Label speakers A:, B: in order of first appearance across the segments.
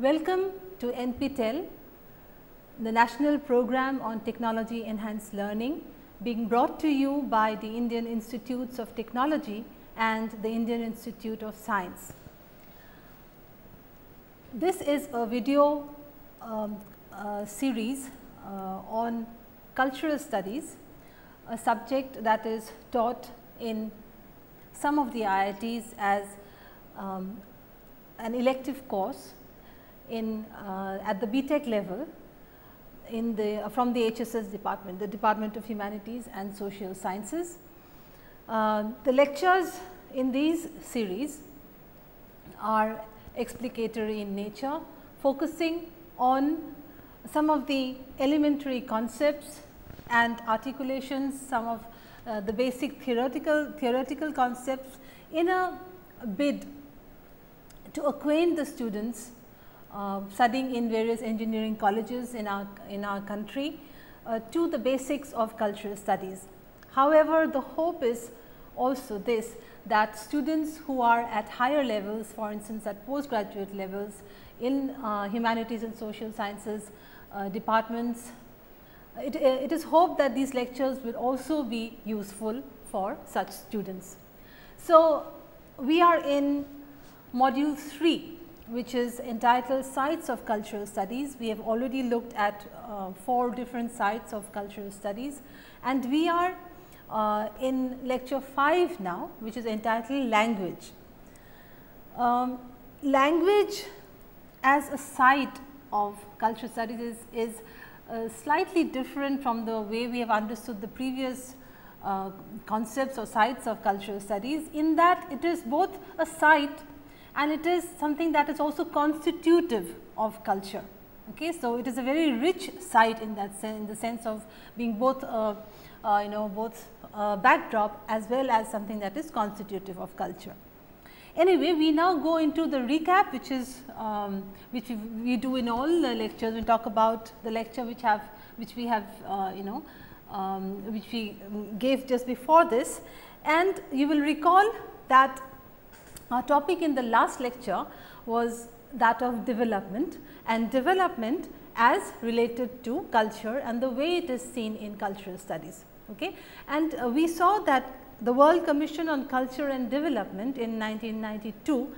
A: Welcome to NPTEL, the National Program on Technology Enhanced Learning, being brought to you by the Indian Institutes of Technology and the Indian Institute of Science. This is a video series on cultural studies, a subject that is taught in some of the IITs as an elective course in at the BTech level in the from the HSS department, the Department of Humanities and Social Sciences. The lectures in these series are explicatory in nature, focusing on some of the elementary concepts and articulations, some of the basic theoretical concepts in a bid to acquaint the students studying in various engineering colleges in our country to the basics of cultural studies. However, the hope is also this, that students who are at higher levels, for instance at postgraduate levels in humanities and social sciences departments, it is hoped that these lectures will also be useful for such students. So, we are in module 3, which is entitled Sites of Cultural Studies. We have already looked at 4 different sites of cultural studies, and we are in lecture 5 now, which is entitled Language. Language as a site of cultural studies is slightly different from the way we have understood the previous concepts or sites of cultural studies, in that it is both a site and it is something that is also constitutive of culture. Okay, so it is a very rich site in that sense, in the sense of being both both backdrop as well as something that is constitutive of culture. Anyway, we now go into the recap, which is which we do in all the lectures. We talk about the lecture which we gave just before this, and you will recall that our topic in the last lecture was that of development, and development as related to culture and the way it is seen in cultural studies. Okay? And we saw that the World Commission on Culture and Development in 1992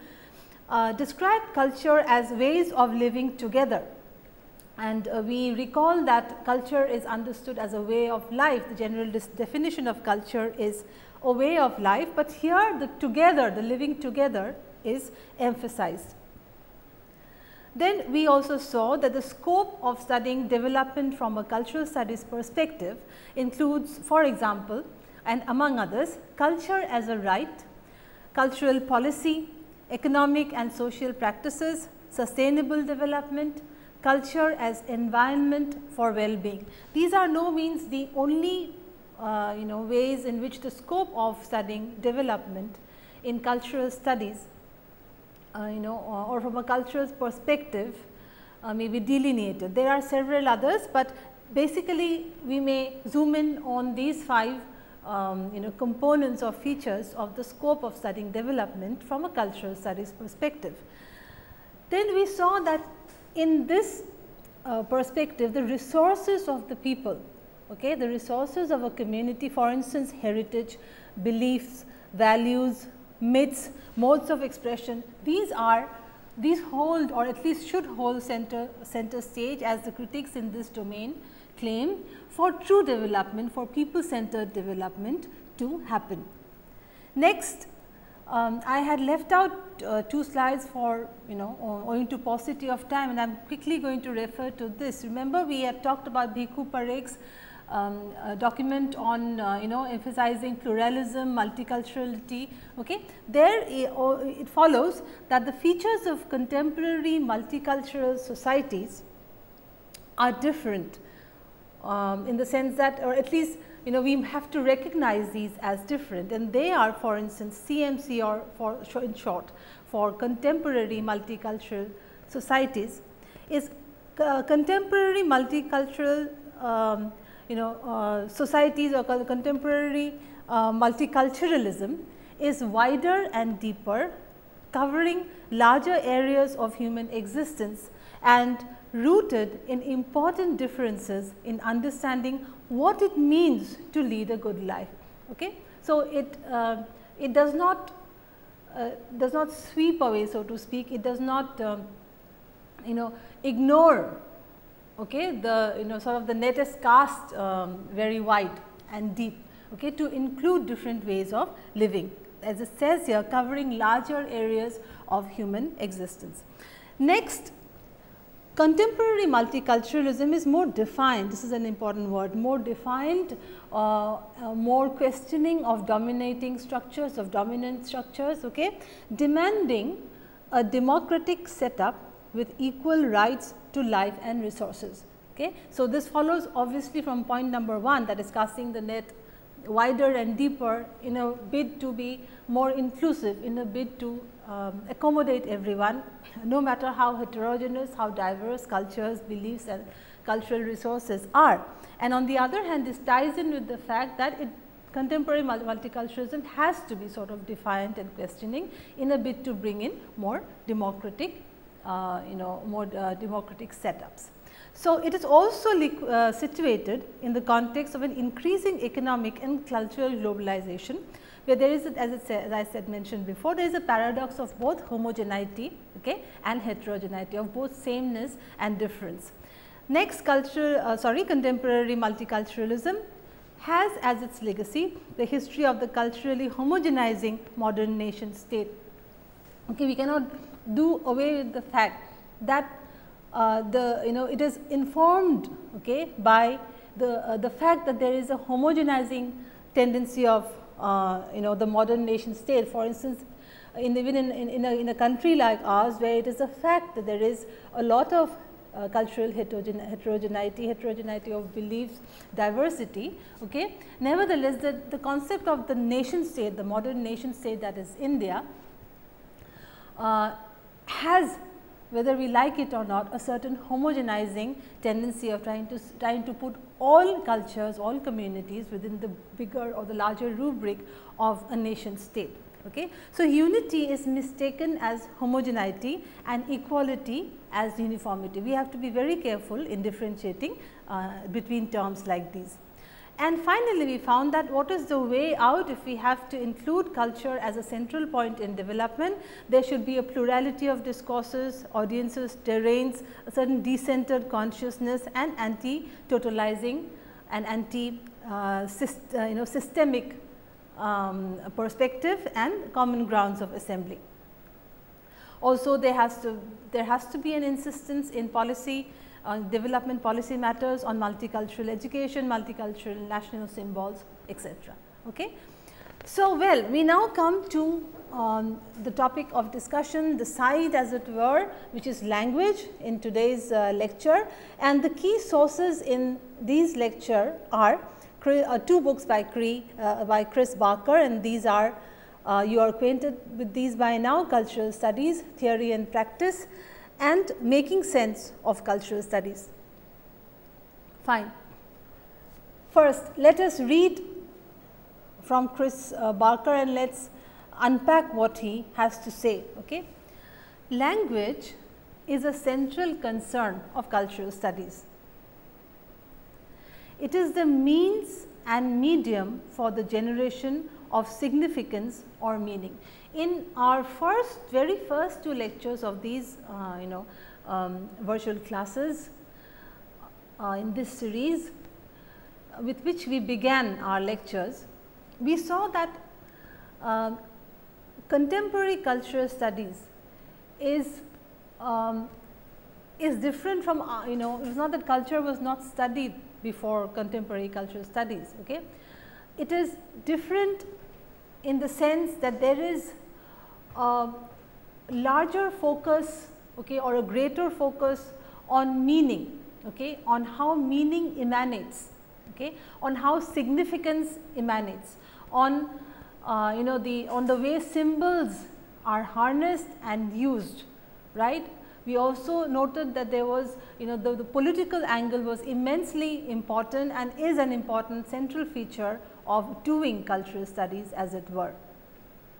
A: described culture as ways of living together, and we recall that culture is understood as a way of life. The general definition of culture is a way of life, but here the together, the living together is emphasized. Then we also saw that the scope of studying development from a cultural studies perspective includes, for example, and among others, culture as a right, cultural policy, economic and social practices, sustainable development, culture as environment for well-being. These are no means the only ways in which the scope of studying development in cultural studies or from a cultural perspective may be delineated. There are several others, but basically we may zoom in on these 5 components or features of the scope of studying development from a cultural studies perspective. Then we saw that in this perspective, the resources of the people, okay, the resources of a community, for instance heritage, beliefs, values, myths, modes of expression, these hold, or at least should hold center stage, as the critics in this domain claim, for true development, for people centered development to happen. Next, I had left out 2 slides for owing to paucity of time, and I am quickly going to refer to this. Remember, we had talked about Bhikkhu Parekh's document on emphasizing pluralism, multiculturality. Okay, there it follows that the features of contemporary multicultural societies are different in the sense that, or at least we have to recognize these as different, and they are, for instance, CMC, or in short for contemporary multicultural societies, is contemporary multicultural societies or contemporary multiculturalism is wider and deeper, covering larger areas of human existence and rooted in important differences in understanding what it means to lead a good life. Okay? So, it does not sweep away, so to speak, it does not ignore, okay, the sort of the net is cast very wide and deep, okay, to include different ways of living, as it says here, covering larger areas of human existence. Next, contemporary multiculturalism is more defined, this is an important word, more defined, more questioning of dominating structures, of dominant structures, okay, demanding a democratic setup with equal rights to life and resources. Okay. So, this follows obviously from point number 1, that is casting the net wider and deeper in a bid to be more inclusive, in a bid to accommodate everyone, no matter how heterogeneous, how diverse cultures, beliefs and cultural resources are. And on the other hand, this ties in with the fact that contemporary multiculturalism has to be sort of defiant and questioning in a bid to bring in more democratic, democratic setups. So, it is also situated in the context of an increasing economic and cultural globalization, where there is, as I said mentioned before, there is a paradox of both homogeneity, okay, and heterogeneity, of both sameness and difference. Next, contemporary multiculturalism has as its legacy the history of the culturally homogenizing modern nation state. Okay, we cannot do away with the fact that it is informed, okay, by the fact that there is a homogenizing tendency of the modern nation state. For instance, even in a country like ours, where it is a fact that there is a lot of cultural heterogeneity of beliefs, diversity. Okay. Nevertheless, the concept of the nation state, the modern nation state, that is India, has, whether we like it or not, a certain homogenizing tendency of trying to put all cultures, all communities within the bigger or the larger rubric of a nation state. Okay. So, unity is mistaken as homogeneity and equality as uniformity. We have to be very careful in differentiating between terms like these. And finally, we found that what is the way out if we have to include culture as a central point in development? There should be a plurality of discourses, audiences, terrains, a certain decentered consciousness and anti-totalizing and systemic perspective and common grounds of assembly. Also, there has to be an insistence in policy, development policy matters on multicultural education, multicultural national symbols, etc. Okay. So, well, we now come to the topic of discussion, the side as it were, which is language in today's lecture, and the key sources in these lecture are two books by Chris Barker, and these are you are acquainted with these by now: Cultural Studies, Theory and Practice, and Making Sense of Cultural Studies. Fine. First, let us read from Chris Barker and let us unpack what he has to say. Okay. Language is a central concern of cultural studies. It is the means and medium for the generation of significance or meaning. In our very first two lectures of these virtual classes in this series with which we began our lectures, we saw that contemporary cultural studies is different from it is not that culture was not studied before contemporary cultural studies. Okay. It is different in the sense that there is a larger focus, okay, or a greater focus on meaning, okay, on how meaning emanates, okay, on how significance emanates, on on the way symbols are harnessed and used, right. We also noted that there was the political angle was immensely important and is an important central feature of doing cultural studies, as it were.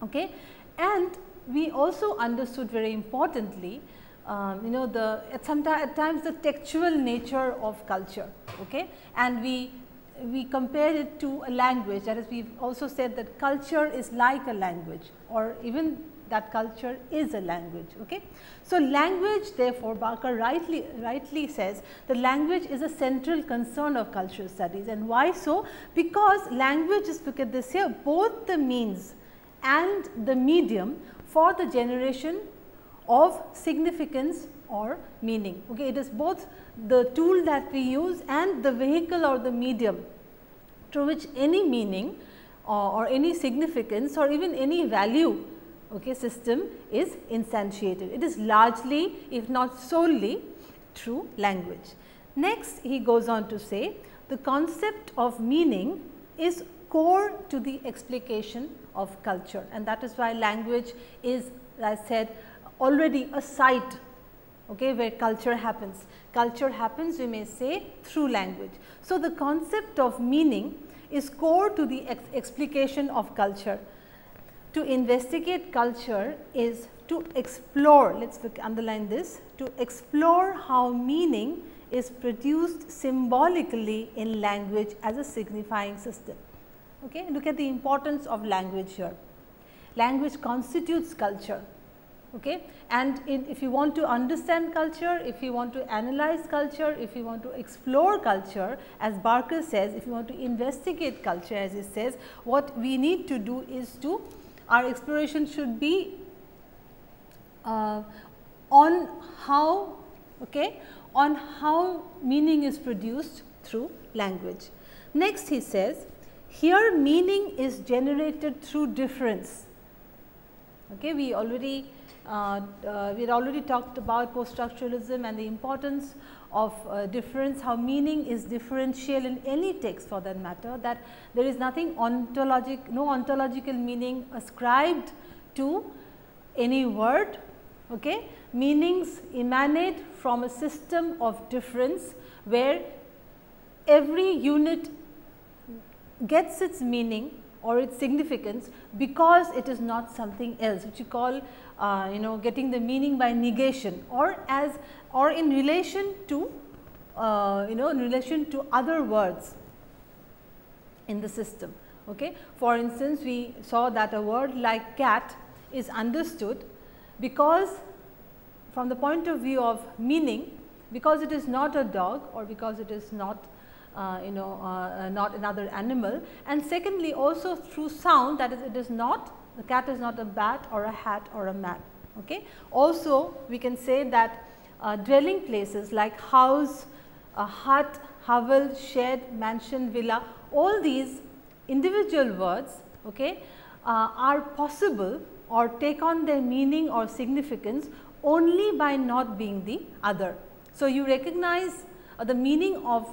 A: Okay. And we also understood very importantly you know, at times the textual nature of culture, okay, and we compare it to a language. That is, we have also said that culture is like a language, or even that culture is a language. Okay. So, language, therefore, Barker rightly says that language is a central concern of cultural studies. And why so? Because language is, look at this here, both the means and the medium for the generation of significance or meaning. Okay. It is both the tool that we use and the vehicle or the medium through which any meaning or any significance or even any value, okay, system is instantiated. It is largely, if not solely, through language. Next, he goes on to say the concept of meaning is core to the explication of culture, and that is why language is, as I said, already a site, okay, where culture happens. Culture happens, we may say, through language. So, the concept of meaning is core to the explication of culture. To investigate culture is to explore, let us underline this, to explore how meaning is produced symbolically in language as a signifying system. Okay. Look at the importance of language here. Language constitutes culture. Okay. And if you want to understand culture, if you want to analyze culture, if you want to explore culture, as Barker says, if you want to investigate culture, as he says, what we need to do is to, our exploration should be on how, okay, on how meaning is produced through language. Next, he says, here meaning is generated through difference. Okay, we already had already talked about post-structuralism and the importance of difference, how meaning is differential in any text for that matter, that there is nothing no ontological meaning ascribed to any word. Okay. Meanings emanate from a system of difference where every unit gets its meaning or its significance because it is not something else, which you call getting the meaning by negation, or in relation to in relation to other words in the system. Okay. For instance, we saw that a word like cat is understood because, from the point of view of meaning, because it is not a dog or because it is not not another animal, and secondly also through sound, that is, it is not, the cat is not a bat or a hat or a man. Okay. Also, we can say that dwelling places like house, hut, hovel, shed, mansion, villa, all these individual words, okay, are possible or take on their meaning or significance only by not being the other. So, you recognize the meaning of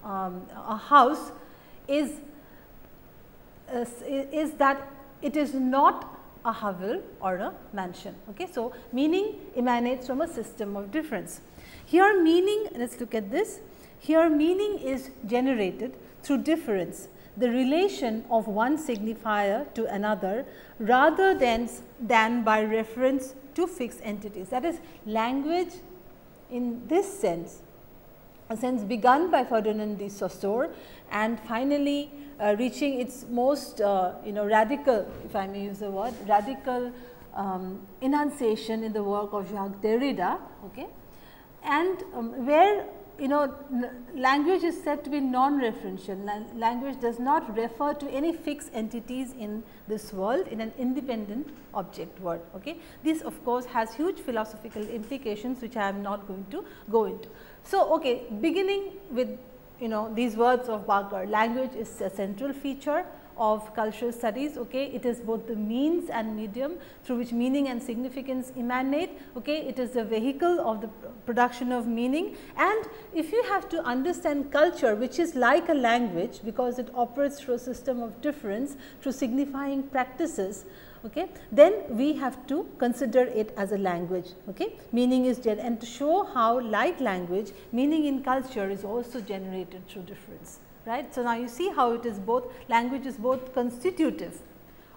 A: a house is that it is not a hovel or a mansion. Okay. So, meaning emanates from a system of difference. Here meaning, let us look at this, here meaning is generated through difference, the relation of one signifier to another rather than by reference to fixed entities. That is, language in this sense, a sense begun by Ferdinand de Saussure and finally reaching its most radical, if I may use the word, radical enunciation in the work of Jacques Derrida, okay, and where language is said to be non-referential. Language does not refer to any fixed entities in this world in an independent object world. Okay. This of course has huge philosophical implications which I am not going to go into. So, okay, beginning with these words of Barker, language is a central feature of cultural studies. Okay. It is both the means and medium through which meaning and significance emanate. Okay. It is the vehicle of the production of meaning, and if you have to understand culture, which is like a language because it operates through a system of difference through signifying practices, okay, then we have to consider it as a language. Okay. Meaning is and to show how, like language, meaning in culture is also generated through difference. Right. So, now you see how it is both, language is both constitutive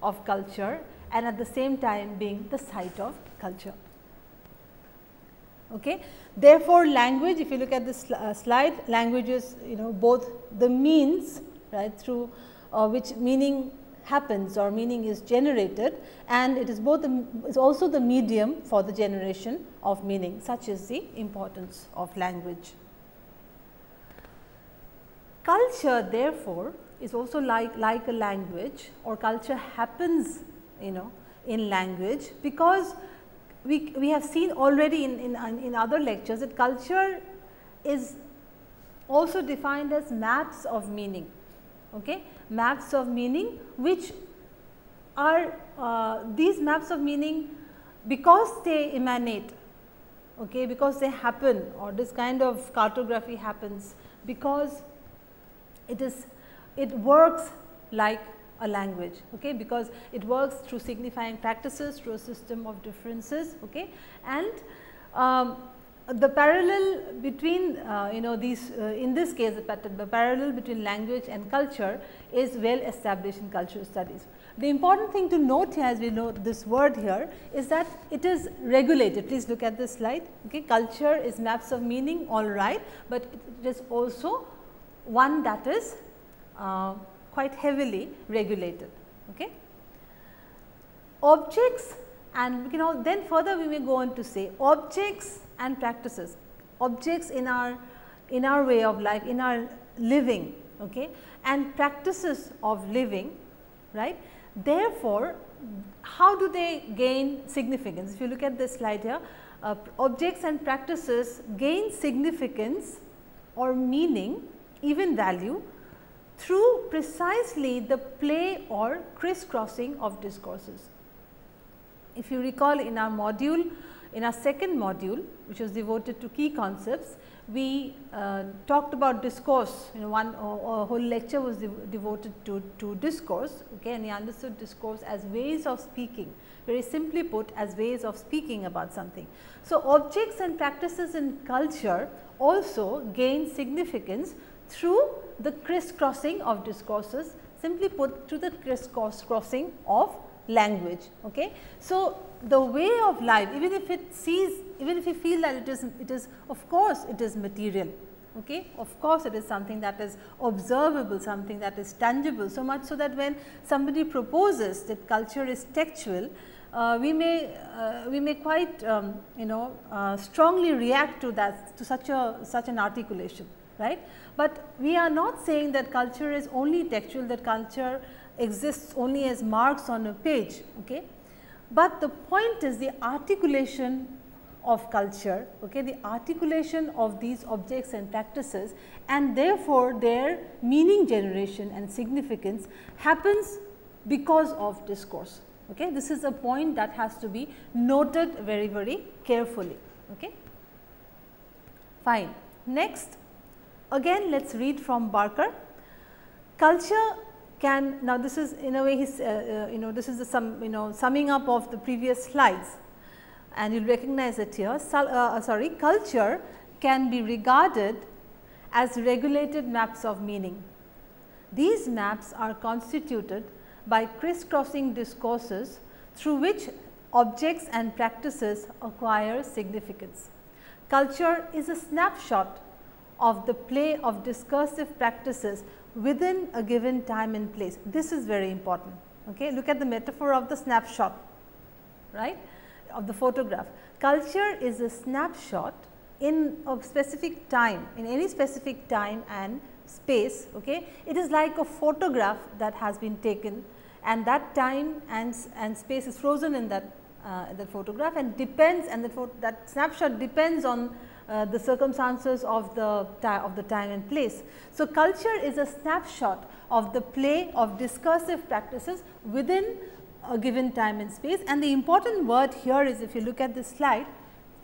A: of culture and at the same time being the site of culture. Okay. Therefore, language, if you look at this slide, language is both the means, right, through which meaning happens or meaning is generated, and it is both is also the medium for the generation of meaning. Such is the importance of language. Culture, therefore, is also like a language, or culture happens in language, because we have seen already in other lectures that culture is also defined as maps of meaning. Okay? Maps of meaning, which are these maps of meaning, because they emanate, okay, because they happen, or this kind of cartography happens because it works like a language, okay, because it works through signifying practices, through a system of differences, okay, and the parallel between these in this case the parallel between language and culture is well established in cultural studies. The important thing to note here, as we know this word here, is that it is regulated. Please look at this slide. Okay, culture is maps of meaning, all right, but it is also one that is quite heavily regulated. Okay. Objects, and then further we may go on to say objects and practices, objects in our way of life, in our living, okay, and practices of living, right. Therefore, how do they gain significance? If you look at this slide here, objects and practices gain significance or meaning, even value, through precisely the play or crisscrossing of discourses. If you recall, in our module, in our second module, which was devoted to key concepts, we talked about discourse. One whole lecture was devoted to discourse, okay, and we understood discourse as ways of speaking, very simply put, as ways of speaking about something. So, objects and practices in culture also gain significance through the crisscrossing of discourses, simply put, through the crisscrossing of language. Okay. So, the way of life, even if you feel that it is of course it is material, okay, of course it is something that is observable, something that is tangible, so much so that when somebody proposes that culture is textual, we may quite strongly react to that, to such an articulation, right. But we are not saying that culture is only textual, that culture exists only as marks on a page, okay. But the point is the articulation of culture, okay, the articulation of these objects and practices, and therefore their meaning generation and significance happens because of discourse. Okay. This is a point that has to be noted very, very carefully. Okay. Fine. Next, again let us read from Barker. Culture can, now this is in a way his this is the summing up of the previous slides, and you will recognize it here. Culture can be regarded as regulated maps of meaning. These maps are constituted by crisscrossing discourses through which objects and practices acquire significance. Culture is a snapshot of the play of discursive practices within a given time and place. This is very important. Okay. Look at the metaphor of the snapshot, right, of the photograph. Culture is a snapshot in a specific time, in any specific time and space. Okay. It is like a photograph that has been taken, and that time and space is frozen in that photograph, and depends, and that snapshot depends on the circumstances of the time and place. So, culture is a snapshot of the play of discursive practices within a given time and space, and the important word here is, if you look at this slide,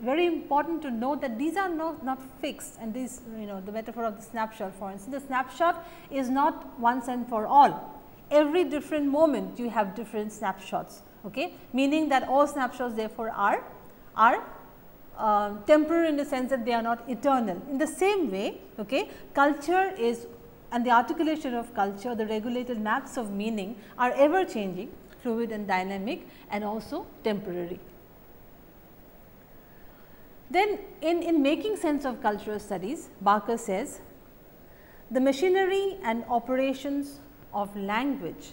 A: very important to note that these are not fixed, and these the metaphor of the snapshot, for instance, the snapshot is not once and for all. Every different moment you have different snapshots, okay, meaning that all snapshots therefore are temporary in the sense that they are not eternal. In the same way, okay, culture is, and the articulation of culture, the regulated maps of meaning are ever changing, fluid and dynamic, and also temporary. Then in making sense of cultural studies, Barker says, the machinery and operations of language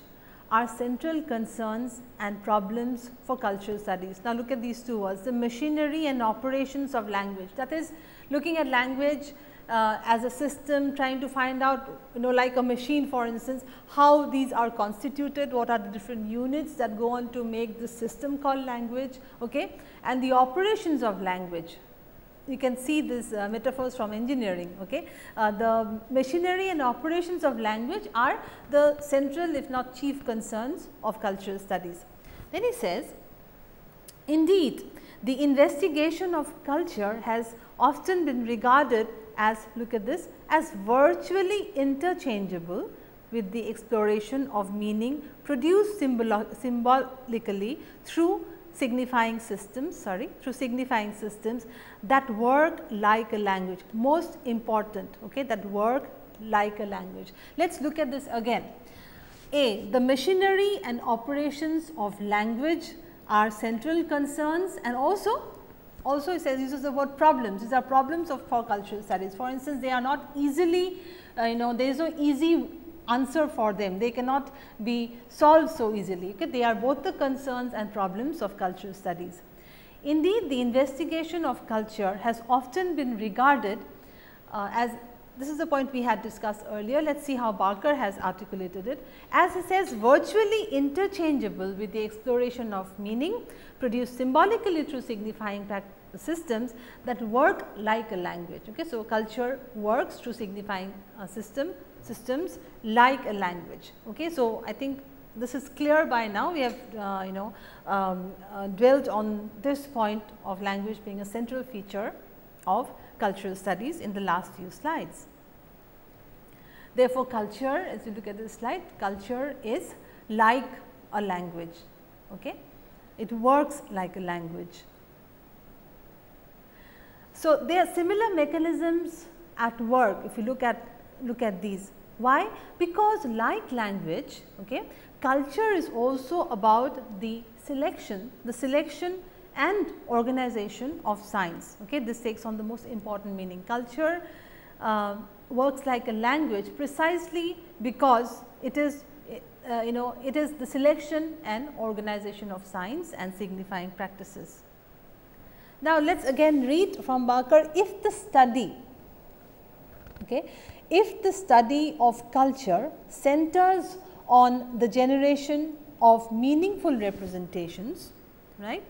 A: are central concerns and problems for cultural studies. Now, look at these two words, the machinery and operations of language, that is looking at language as a system, trying to find out, like a machine for instance, how these are constituted, what are the different units that go on to make this system called language, okay? And the operations of language. You can see these metaphors from engineering. Okay? The machinery and operations of language are the central, if not chief, concerns of cultural studies. Then he says, indeed, the investigation of culture has often been regarded as, look at this, as virtually interchangeable with the exploration of meaning produced symbolically through signifying systems, that work like a language, most important, okay, that work like a language. Let us look at this again. A, the machinery and operations of language are central concerns, and also it says, uses the word problems. These are problems for cultural studies. For instance, they are not easily, there is no easy answer for them, they cannot be solved so easily. Okay? They are both the concerns and problems of cultural studies. Indeed, the investigation of culture has often been regarded as, this is the point we had discussed earlier, let us see how Barker has articulated it, as he says, virtually interchangeable with the exploration of meaning produced symbolically through signifying systems that work like a language. Okay? So, culture works through signifying systems like a language. Okay? So, I think this is clear by now. We have dwelt on this point of language being a central feature of cultural studies in the last few slides. Therefore, culture, as you look at this slide, culture is like a language. Okay? It works like a language. So, there are similar mechanisms at work if you look at these. Why? Because like language, okay, culture is also about the selection and organization of signs. Okay. This takes on the most important meaning. Culture works like a language precisely because it is it is the selection and organization of signs and signifying practices. Now, let us again read from Barker, if the study of culture centers on the generation of meaningful representations, right.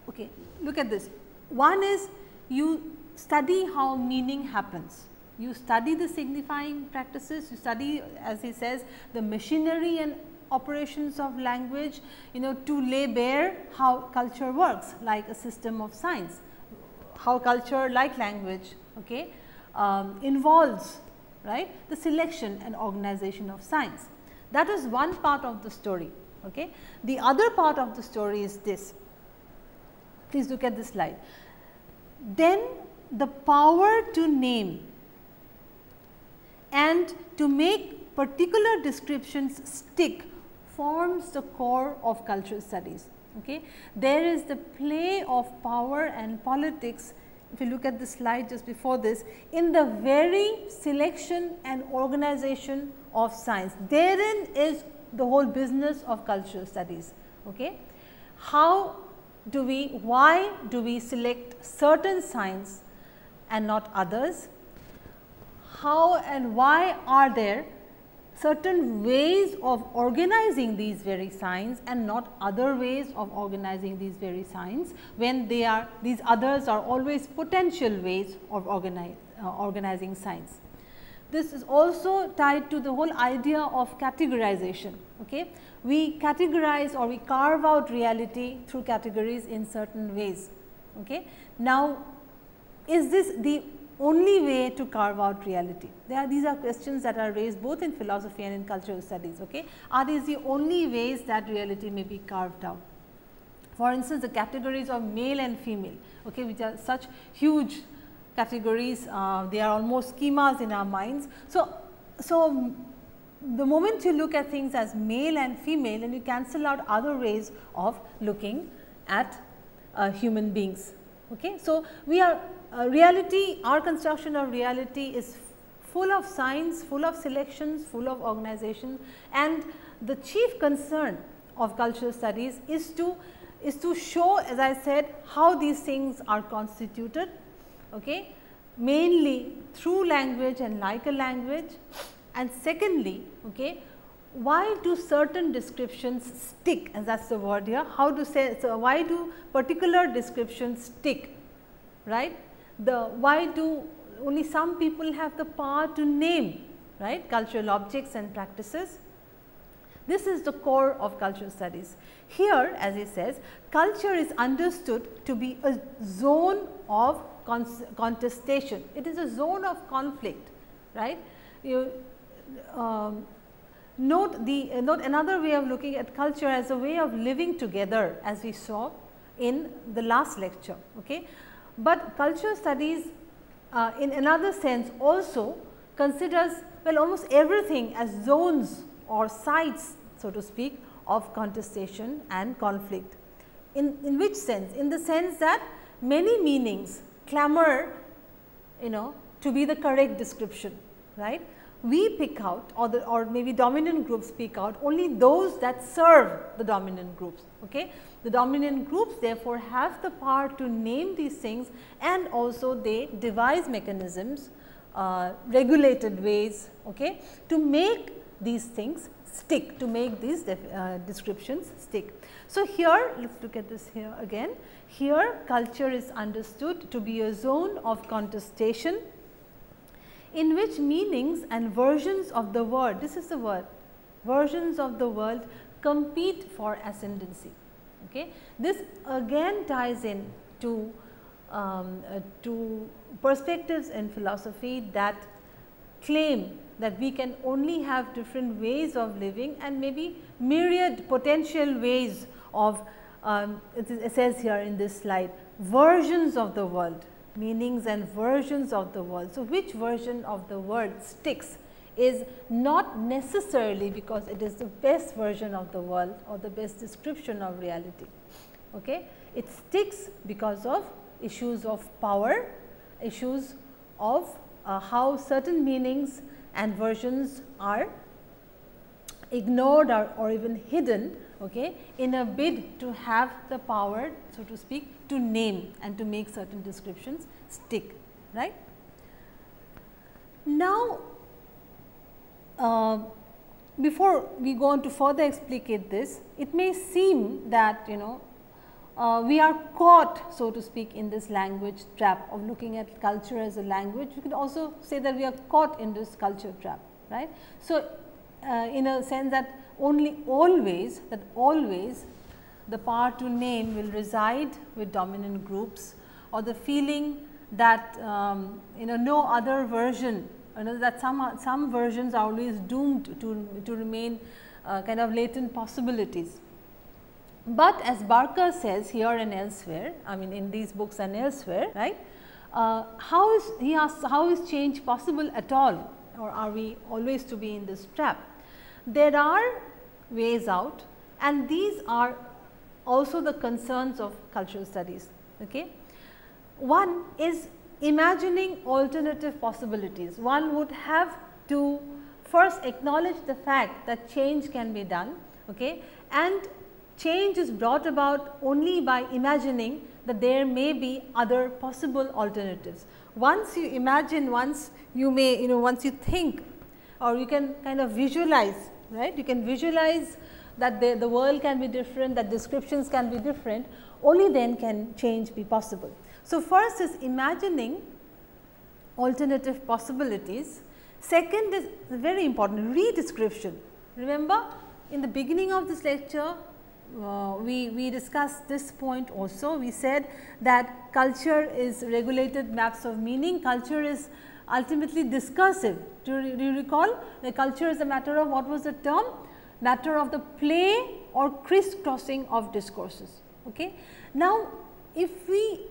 A: Okay, look at this. One is you study how meaning happens, you study the signifying practices, you study, as he says, the machinery and operations of language, to lay bare how culture works like a system of signs, how culture like language, okay, involves, right, the selection and organization of signs. That is one part of the story. Okay. The other part of the story is this. Please look at this slide. Then the power to name and to make particular descriptions stick forms the core of cultural studies. Okay. There is the play of power and politics, if you look at the slide just before this, in the very selection and organization of science. Therein is the whole business of cultural studies. Okay. Why do we select certain signs and not others? How and why are there certain ways of organizing these very signs and not other ways of organizing these very signs, when these others are always potential ways of organizing signs. This is also tied to the whole idea of categorization. Okay? We categorize or we carve out reality through categories in certain ways. Okay? Now, is this the only way to carve out reality? These are questions that are raised both in philosophy and in cultural studies. Okay? Are these the only ways that reality may be carved out? For instance, the categories of male and female, okay, which are such huge categories, they are almost schemas in our minds. So, the moment you look at things as male and female, and you cancel out other ways of looking at human beings. Okay. So, we are reality, our construction of reality is full of science, full of selections, full of organization, and the chief concern of cultural studies is to show, as I said, how these things are constituted, okay, mainly through language and like a language, and secondly, okay, why do certain descriptions stick, and that is the word here, how to say, so why do particular descriptions stick, right. Why do only some people have the power to name, right, cultural objects and practices. This is the core of cultural studies. Here, as he says, culture is understood to be a zone of contestation. It is a zone of conflict, right. You note another way of looking at culture as a way of living together, as we saw in the last lecture. Okay. But cultural studies in another sense also considers, well, almost everything as zones or sites, so to speak, of contestation and conflict. In which sense? In the sense that many meanings clamor, to be the correct description, right. We pick out, or maybe dominant groups pick out only those that serve the dominant groups. Okay. The dominant groups therefore have the power to name these things, and also they devise mechanisms, regulated ways, okay, to make these things stick, to make these descriptions stick. So, here let us look at this here again. Here culture is understood to be a zone of contestation in which meanings and versions of the word, this is the word, versions of the world compete for ascendancy. Okay. This again ties in to perspectives in philosophy that claim that we can only have different ways of living and maybe myriad potential ways of, it says here in this slide, versions of the world, meanings and versions of the world. So, which version of the world sticks is not necessarily because it is the best version of the world or the best description of reality. Okay. It sticks because of issues of power, issues of how certain meanings and versions are ignored or even hidden, okay, in a bid to have the power, so to speak, to name and to make certain descriptions stick, right. Now, before we go on to further explicate this, it may seem that we are caught, so to speak, in this language trap of looking at culture as a language. You could also say that we are caught in this culture trap, right. So, in a sense that always the power to name will reside with dominant groups, or the feeling that no other version, that some versions are always doomed to remain kind of latent possibilities. But as Barker says here and elsewhere, I mean in these books and elsewhere, right, he asks, how is change possible at all, or are we always to be in this trap? There are ways out, and these are also the concerns of cultural studies. Okay. One is imagining alternative possibilities. One would have to first acknowledge the fact that change can be done, okay, and change is brought about only by imagining that there may be other possible alternatives. Once you imagine, once you may, once you think, or you can kind of visualize, right, you can visualize that the world can be different, that descriptions can be different, only then can change be possible. So, first is imagining alternative possibilities. Second is very important, redescription. Remember, in the beginning of this lecture, we discussed this point also. We said that culture is regulated maps of meaning, culture is ultimately discursive. Do you recall? The culture is a matter of, what was the term? Matter of the play or crisscrossing of discourses. Okay. Now, if we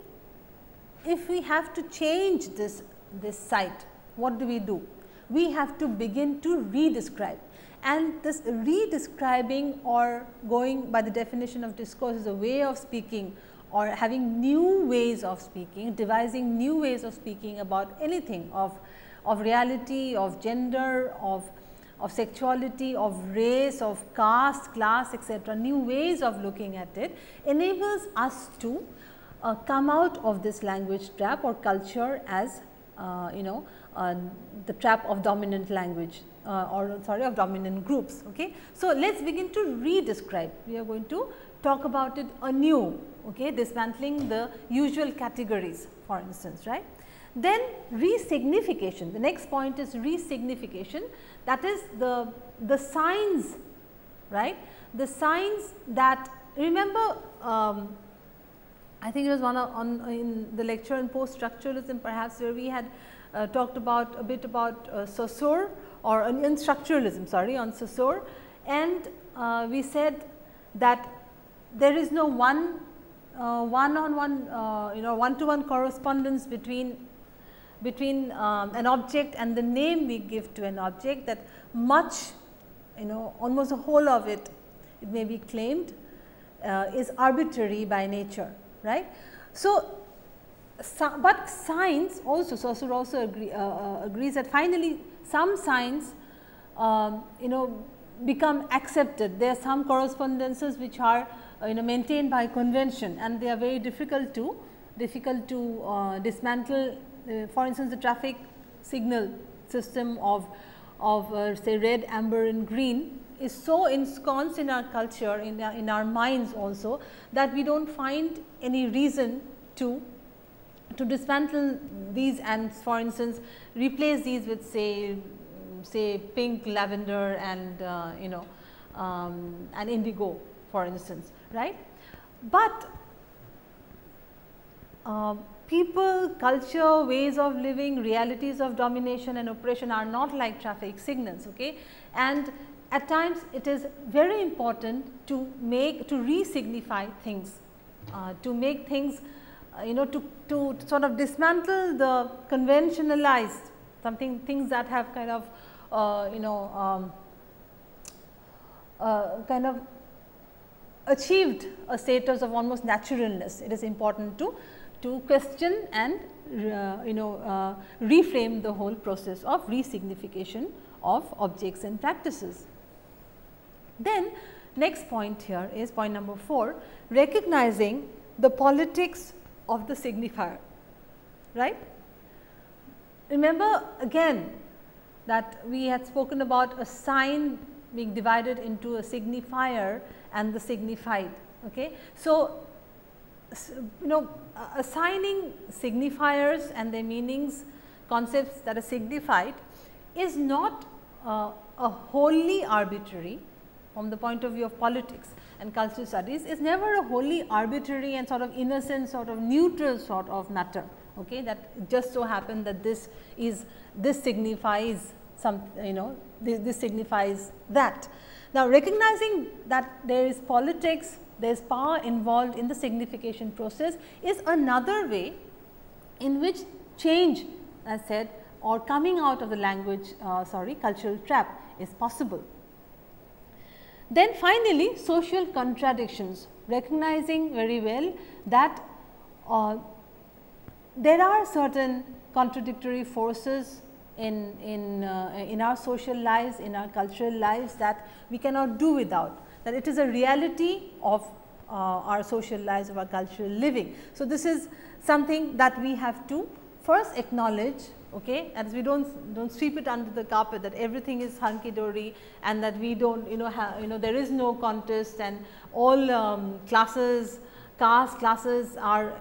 A: have to change this site, what do? We have to begin to redescribe, and this redescribing, or going by the definition of discourse, is a way of speaking or having new ways of speaking, devising new ways of speaking about anything of reality, of gender, of sexuality, of race, of caste, class, etc., new ways of looking at it enables us to come out of this language trap or culture as the trap of dominant language or sorry of dominant groups. Okay. So, let us begin to re-describe. We are going to talk about it anew, okay, dismantling the usual categories, for instance, right. Then resignification, the next point is resignification, that is the signs, right, the signs that, remember I think it was in the lecture in post structuralism perhaps, where we had talked about a bit about Saussure, or in structuralism, sorry, on Saussure, and we said that there is no one-to-one correspondence between an object and the name we give to an object, that much, almost the whole of it, it may be claimed is arbitrary by nature, right. So, but signs also, Saussure also agrees that finally some signs become accepted. There are some correspondences which are maintained by convention, and they are very difficult to dismantle. For instance, the traffic signal system of say red, amber and green is so ensconced in our culture, in our minds also, that we do not find any reason to dismantle these and, for instance, replace these with say pink, lavender and and indigo, for instance, right. But people, culture, ways of living, realities of domination and oppression are not like traffic signals, okay. And at times it is very important to re-signify things, to make things, to sort of dismantle the conventionalized things that have kind of achieved a status of almost naturalness. It is important to question and reframe the whole process of resignification of objects and practices. Then next point here is point number 4, recognizing the politics of the signifier, right. Remember again that we had spoken about a sign being divided into a signifier and the signified, okay. So, assigning signifiers and their meanings, concepts that are signified is not a wholly arbitrary, from the point of view of politics and cultural studies, is never a wholly arbitrary and sort of innocent, sort of neutral sort of matter, okay, that just so happened that this signifies some, this signifies that. Now, recognizing that there is politics, there is power involved in the signification process is another way in which change, as said, or coming out of the language cultural trap is possible. Then finally, social contradictions, recognizing very well that there are certain contradictory forces in our social lives, in our cultural lives, that we cannot do without, that it is a reality of our social lives, of our cultural living. So, this is something that we have to first acknowledge, okay, as we don't sweep it under the carpet, that everything is hunky dory and that we don't there is no contest and all classes, caste classes are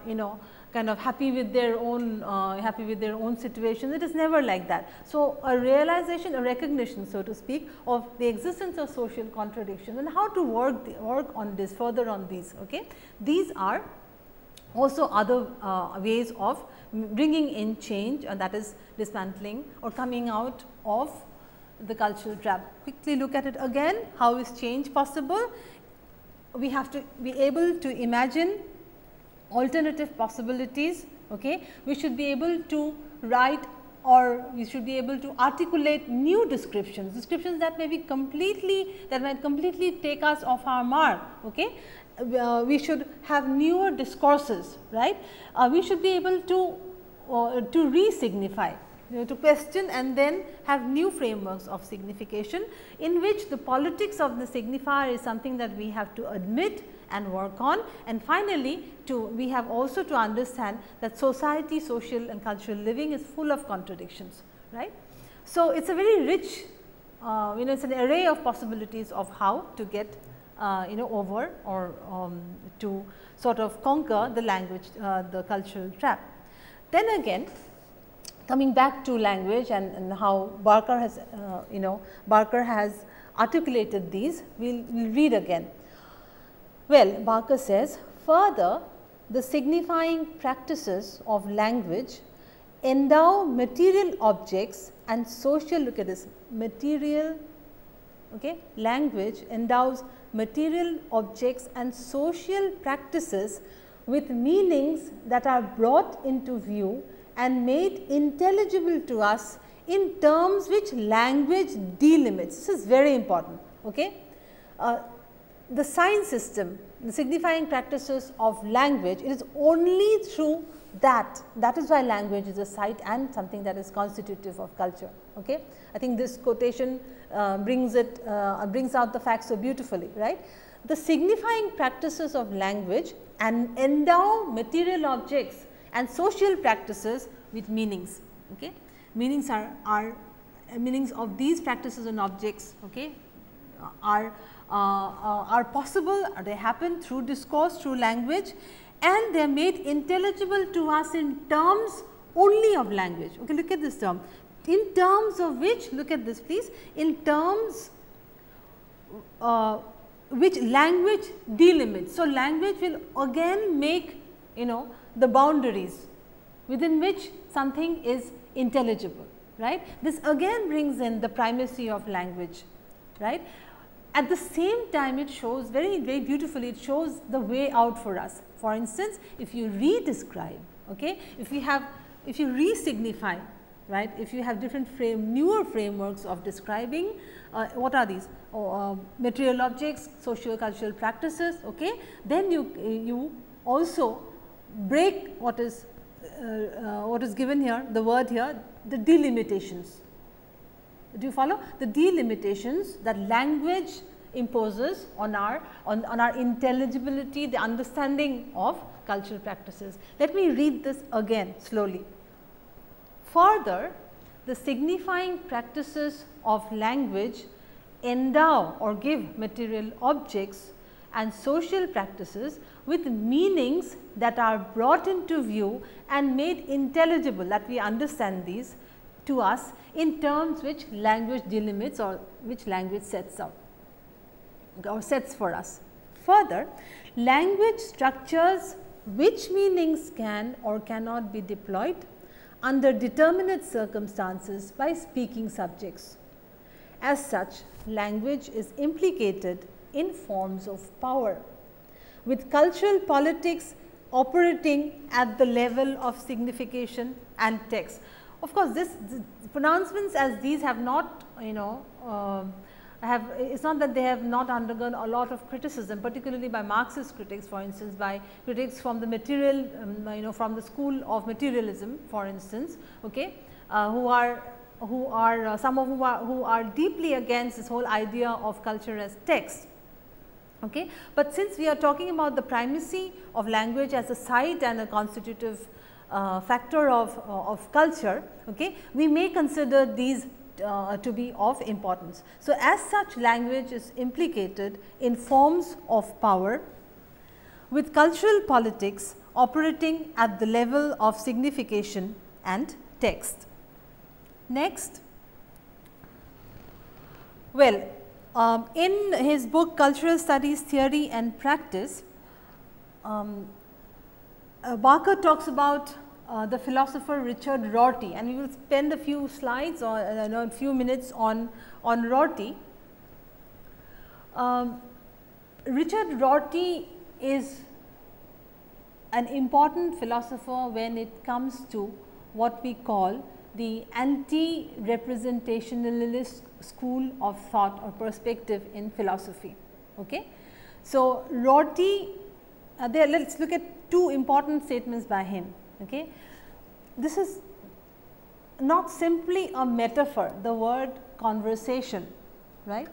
A: kind of happy with their own situation. It is never like that. So, a realization, a recognition, so to speak, of the existence of social contradictions and how to work on this, further on these. Okay. These are also other ways of bringing in change, and that is dismantling or coming out of the cultural trap. Quickly look at it again. How is change possible? We have to be able to imagine alternative possibilities. Okay. We should be able to write, or we should be able to articulate new descriptions that may be completely, that might completely take us off our mark. Okay. we should have newer discourses, right. We should be able to re-signify, to question and then have new frameworks of signification, in which the politics of the signifier is something that we have to admit and work on. And finally, we have also to understand that society, social and cultural living is full of contradictions, right. So, it is a very rich, it is an array of possibilities of how to get over or to sort of conquer the language, the cultural trap. Then again, coming back to language and how Barker has, Barker has articulated these, we will read again. Well, Barker says, further, the signifying practices of language endow material objects and social, look at this, material, okay, language endows material objects and social practices with meanings that are brought into view and made intelligible to us in terms which language delimits. This is very important. Okay. The sign system, the signifying practices of language, it is only through that is why language is a site and something that is constitutive of culture. Okay. I think this quotation brings out the facts so beautifully, right. The signifying practices of language and endow material objects and social practices with meanings. Okay. Meanings are meanings of these practices and objects, okay, are possible, they happen through discourse, through language, and they are made intelligible to us in terms only of language. Okay, look at this term, in terms of which, look at this please, in terms which language delimits. So, language will again make the boundaries within which something is intelligible, right. This again brings in the primacy of language, right. At the same time, it shows very beautifully, it shows the way out for us. For instance, if you re-describe, okay, if you re-signify, right, if you have different newer frameworks of describing, what are these? Material objects, socio-cultural practices, okay, then you also break what is given here, the word here, the delimitations. Do you follow? The delimitations that language imposes on our intelligibility, the understanding of cultural practices. Let me read this again slowly. Further, the signifying practices of language endow or give material objects and social practices with meanings that are brought into view and made intelligible, that we understand these to us in terms which language delimits or which language sets out or sets for us. Further, language structures which meanings can or cannot be deployed under determinate circumstances by speaking subjects. As such, language is implicated in forms of power, with cultural politics operating at the level of signification and text. Of course, the pronouncements as these have not, it's not that they have not undergone a lot of criticism, particularly by Marxist critics, for instance, by critics from the material, from the school of materialism, for instance, okay, who are some of who are deeply against this whole idea of culture as text. Okay. But since we are talking about the primacy of language as a site and a constitutive factor of culture, okay, we may consider these to be of importance. So, as such, language is implicated in forms of power, with cultural politics operating at the level of signification and text. Next, well, in his book Cultural Studies Theory and Practice, Barker talks about the philosopher Richard Rorty, and we will spend a few slides or a few minutes on Rorty. Richard Rorty is an important philosopher when it comes to what we call the anti-representationalist school of thought or perspective in philosophy. Okay. So, Rorty, there let us look at two important statements by him. Okay. This is not simply a metaphor, the word conversation, right.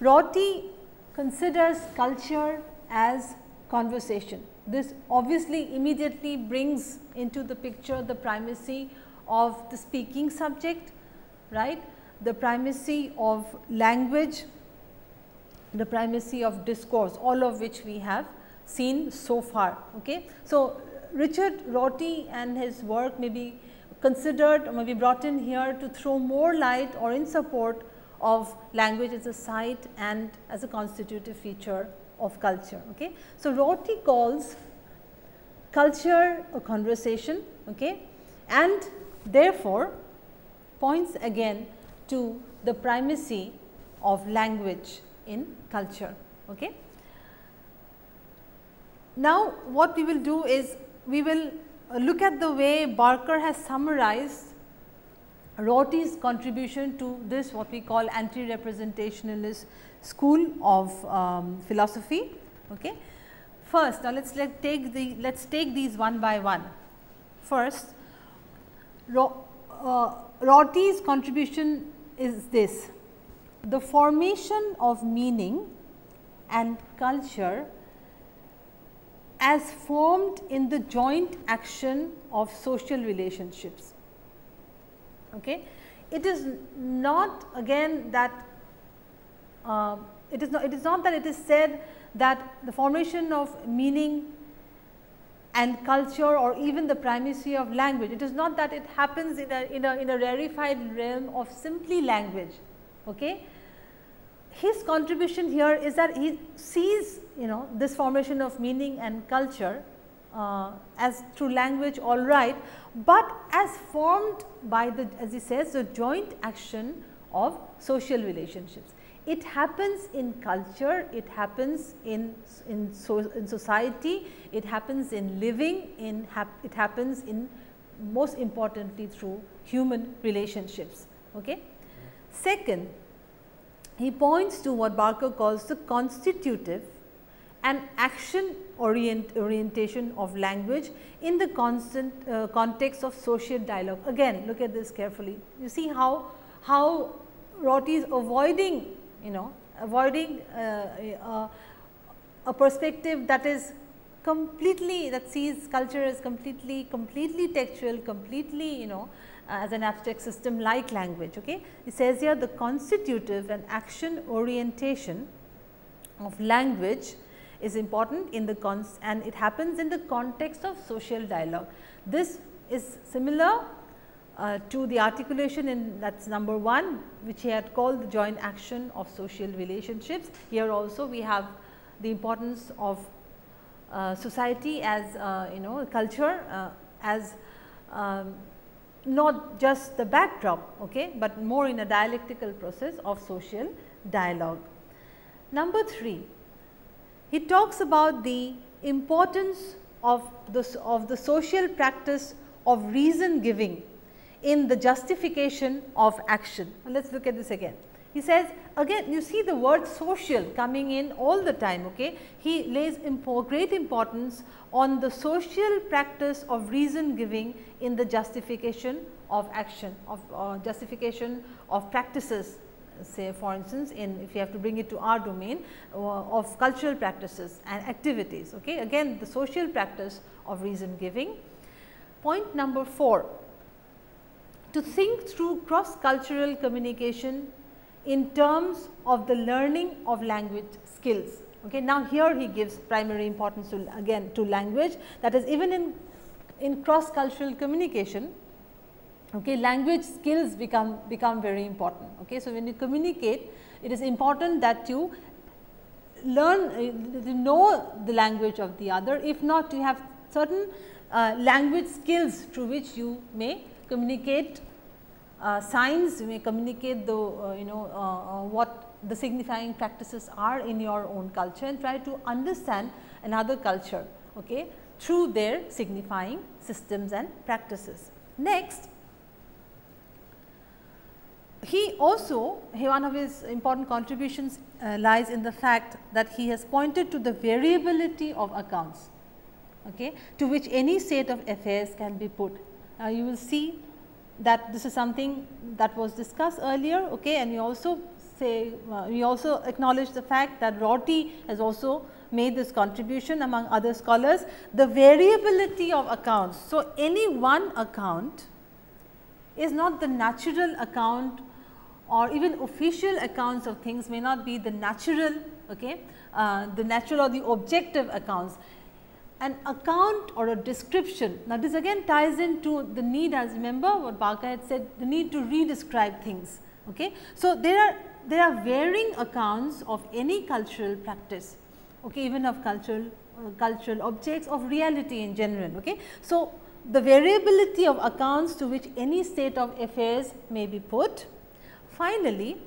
A: Rorty considers culture as conversation. This obviously immediately brings into the picture the primacy of the speaking subject, right, the primacy of language, the primacy of discourse, all of which we have seen so far. Okay. So, Richard Rorty and his work may be considered or may be brought in here to throw more light or in support of language as a site and as a constitutive feature of culture. Okay. So, Rorty calls culture a conversation, okay, and therefore, points again to the primacy of language in culture. Okay. Now, what we will do is we will look at the way Barker has summarized Rorty's contribution to this what we call anti-representationalist school of philosophy. Okay. First, now let us take these one by one. First, Rorty's contribution is this: the formation of meaning and culture as formed in the joint action of social relationships. Okay. It is not again that it is not that it is said that the formation of meaning and culture or even the primacy of language, it is not that it happens in a rarefied realm of simply language. Okay. His contribution here is that he sees this formation of meaning and culture as through language, all right, but as formed by the, as he says, the joint action of social relationships. It happens in culture, it happens in society, it happens in living, it happens in most importantly through human relationships. Okay. Second, he points to what Barker calls the constitutive and action orientation of language in the context of social dialogue. Again, look at this carefully. You see how Rorty is avoiding a perspective that is completely, that sees culture as completely textual, completely as an abstract system like language. Okay. He says here the constitutive and action orientation of language is important in the and it happens in the context of social dialogue. This is similar to the articulation in that is number 1, which he had called the joint action of social relationships. Here also we have the importance of society as culture as not just the backdrop, okay, but more in a dialectical process of social dialogue. Number 3, he talks about the importance of the social practice of reason giving in the justification of action. Let us look at this again. He says again, you see the word social coming in all the time. Okay. He lays great importance on the social practice of reason giving in the justification of action, of justification of practices, say for instance, in if you have to bring it to our domain of cultural practices and activities. Okay. Again, the social practice of reason giving. Point number 4, to think through cross cultural communication in terms of the learning of language skills. Okay. Now, here he gives primary importance to again to language, that is even in cross cultural communication. Okay, language skills become very important. Okay. So, when you communicate, it is important that you learn to know the language of the other. If not, you have certain language skills through which you may communicate signs, you may communicate the what the signifying practices are in your own culture and try to understand another culture, okay, through their signifying systems and practices. Next, one of his important contributions lies in the fact that he has pointed to the variability of accounts, okay, to which any state of affairs can be put. Now, you will see that this is something that was discussed earlier, okay, and you also say we also acknowledge the fact that Rorty has also made this contribution among other scholars, the variability of accounts. So, any one account is not the natural account, or even official accounts of things may not be the natural, okay, the natural or the objective accounts. An account or a description, now this again ties into the need, as remember what Barker had said, the need to re-describe things. Okay. So, there are varying accounts of any cultural practice, okay, even of cultural objects, of reality in general. Okay. So, the variability of accounts to which any state of affairs may be put. Finally,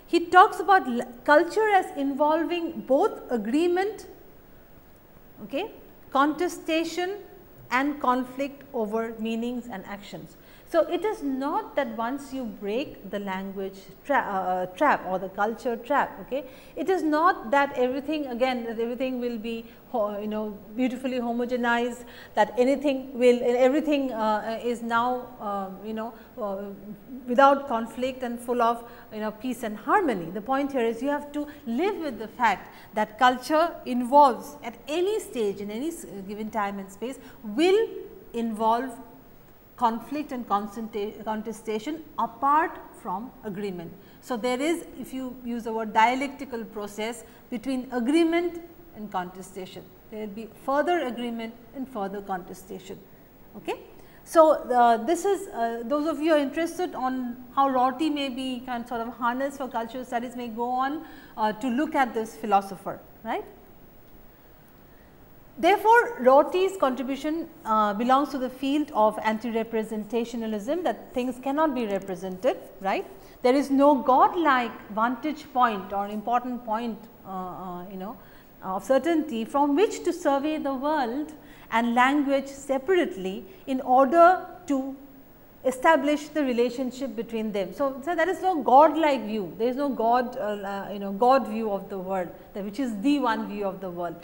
A: he talks about culture as involving both agreement, okay, contestation and conflict over meanings and actions. So, it is not that once you break the language trap or the culture trap, okay, it is not that everything again, that everything will be beautifully homogenized, that everything is now without conflict and full of peace and harmony. The point here is you have to live with the fact that culture involves at any stage in any given time and space will involve conflict and contestation apart from agreement. So, there is, if you use the word dialectical process between agreement and contestation, there will be further agreement and further contestation. Okay. So, this is those of you who are interested on how Rorty may be kind of sort of harnessed for cultural studies may go on to look at this philosopher, right. Therefore, Rorty's contribution belongs to the field of anti-representationalism, that things cannot be represented, right. There is no God-like vantage point or important point of certainty from which to survey the world and language separately in order to establish the relationship between them. So, there is no God-like view, there is no God, God view of the world, which is the one view of the world.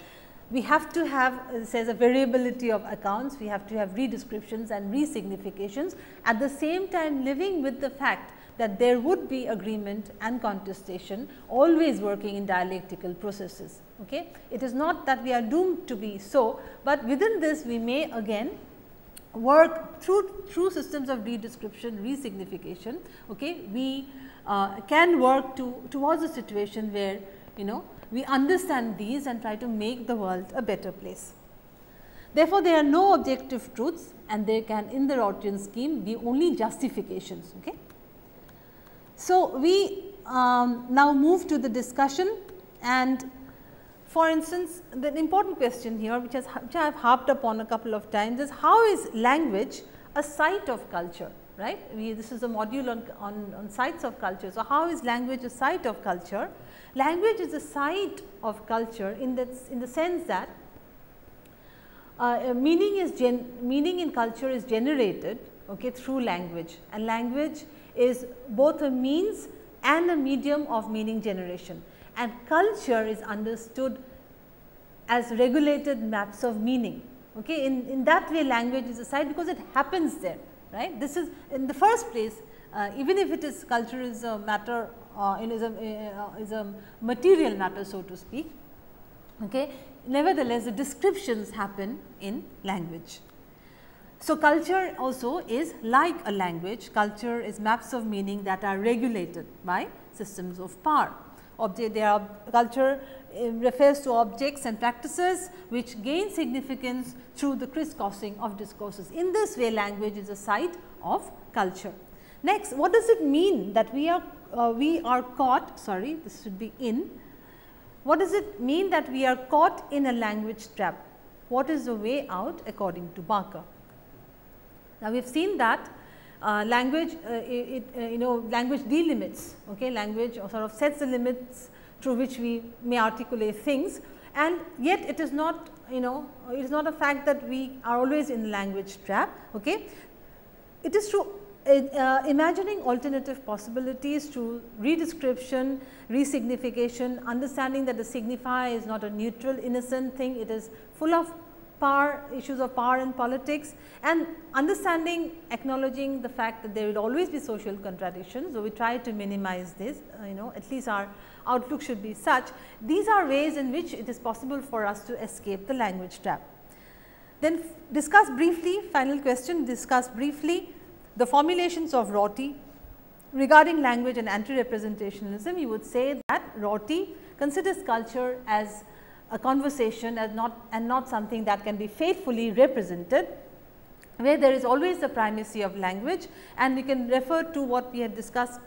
A: We have to have, says, a variability of accounts, we have to have redescriptions and resignifications, at the same time living with the fact that there would be agreement and contestation always working in dialectical processes. Okay. It is not that we are doomed to be so, but within this we may again work through systems of redescription, resignification. Okay. We can work towards a situation where we understand these and try to make the world a better place. Therefore, there are no objective truths and there can in the Rortyian scheme be only justifications. Okay. So, we now move to the discussion, and for instance, the important question here which I have harped upon a couple of times is how is language a site of culture, right. This is a module on sites of culture. So, how is language a site of culture? Language is a site of culture in the sense that meaning in culture is generated, okay, through language, and language is both a means and a medium of meaning generation, and culture is understood as regulated maps of meaning. Okay. In that way language is a site because it happens there, right. This is in the first place, even if it is culture is a matter is a material matter, so to speak. Okay. Nevertheless, the descriptions happen in language. So, culture also is like a language. Culture is maps of meaning that are regulated by systems of power. Culture refers to objects and practices which gain significance through the crisscrossing of discourses. In this way, language is a site of culture. Next, what does it mean that we are caught, sorry, this should be in. What does it mean that we are caught in a language trap? What is the way out according to Barker? Now, we have seen that language, language delimits, okay, language sort of sets the limits through which we may articulate things, and yet it is not, it is not a fact that we are always in language trap. Okay. It is true imagining alternative possibilities through redescription, resignification, understanding that the signifier is not a neutral innocent thing, it is full of power, issues of power and politics, and understanding, acknowledging the fact that there will always be social contradictions. So, we try to minimize this, at least our outlook should be such. These are ways in which it is possible for us to escape the language trap. Then discuss briefly, final question, discuss briefly the formulations of Rorty regarding language and anti-representationalism. You would say that Rorty considers culture as a conversation as not something that can be faithfully represented, where there is always the primacy of language, and we can refer to what we had discussed,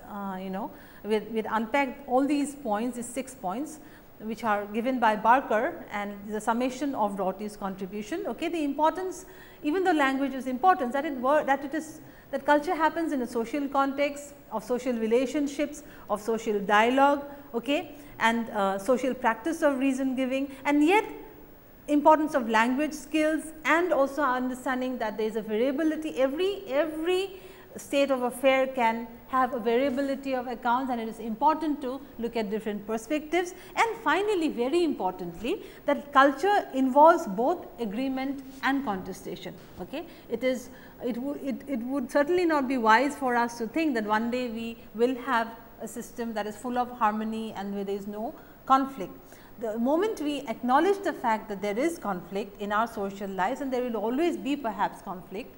A: we unpacked all these points, these 6 points, which are given by Barker, and the summation of Rorty's contribution. Okay, the importance, even though language is important, that culture happens in a social context of social relationships, of social dialogue, okay, and social practice of reason giving, and yet importance of language skills, and also understanding that there is a variability. Every state of affair can have a variability of accounts, and it is important to look at different perspectives. And finally, very importantly, that culture involves both agreement and contestation. Okay, it would certainly not be wise for us to think that one day we will have a system that is full of harmony and where there is no conflict. The moment we acknowledge the fact that there is conflict in our social lives, and there will always be perhaps conflict,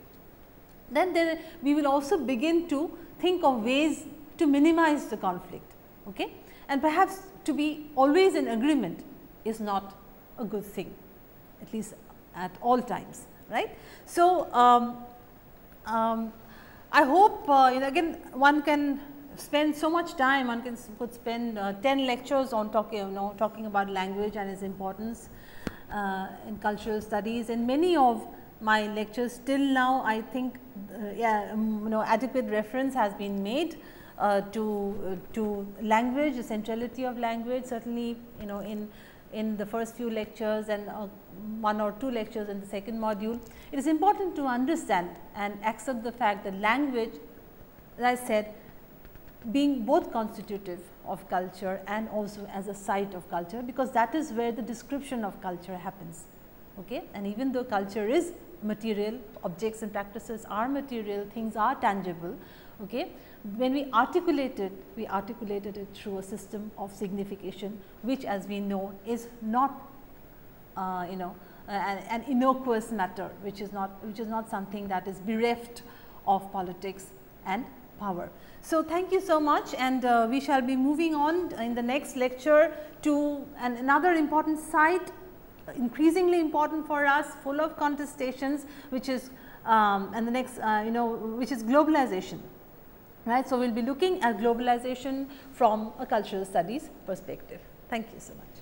A: then we will also begin to think of ways to minimize the conflict. Okay? And perhaps to be always in agreement is not a good thing, at least at all times, right. So, I hope again one can spend so much time, one could spend 10 lectures on talking about language and its importance in cultural studies. In many of my lectures till now, I think adequate reference has been made to language, the centrality of language. Certainly, in the first few lectures and 1 or 2 lectures in the second module, it is important to understand and accept the fact that language, as I said, being both constitutive of culture and also as a site of culture, because that is where the description of culture happens. Okay? And even though culture is material, objects and practices are material, things are tangible. Okay? When we articulated it through a system of signification, which as we know is not an innocuous matter, which is not something that is bereft of politics and power. So, thank you so much, and we shall be moving on in the next lecture to another important site, increasingly important for us, full of contestations, which is and the next which is globalization, right. So, we will be looking at globalization from a cultural studies perspective. Thank you so much.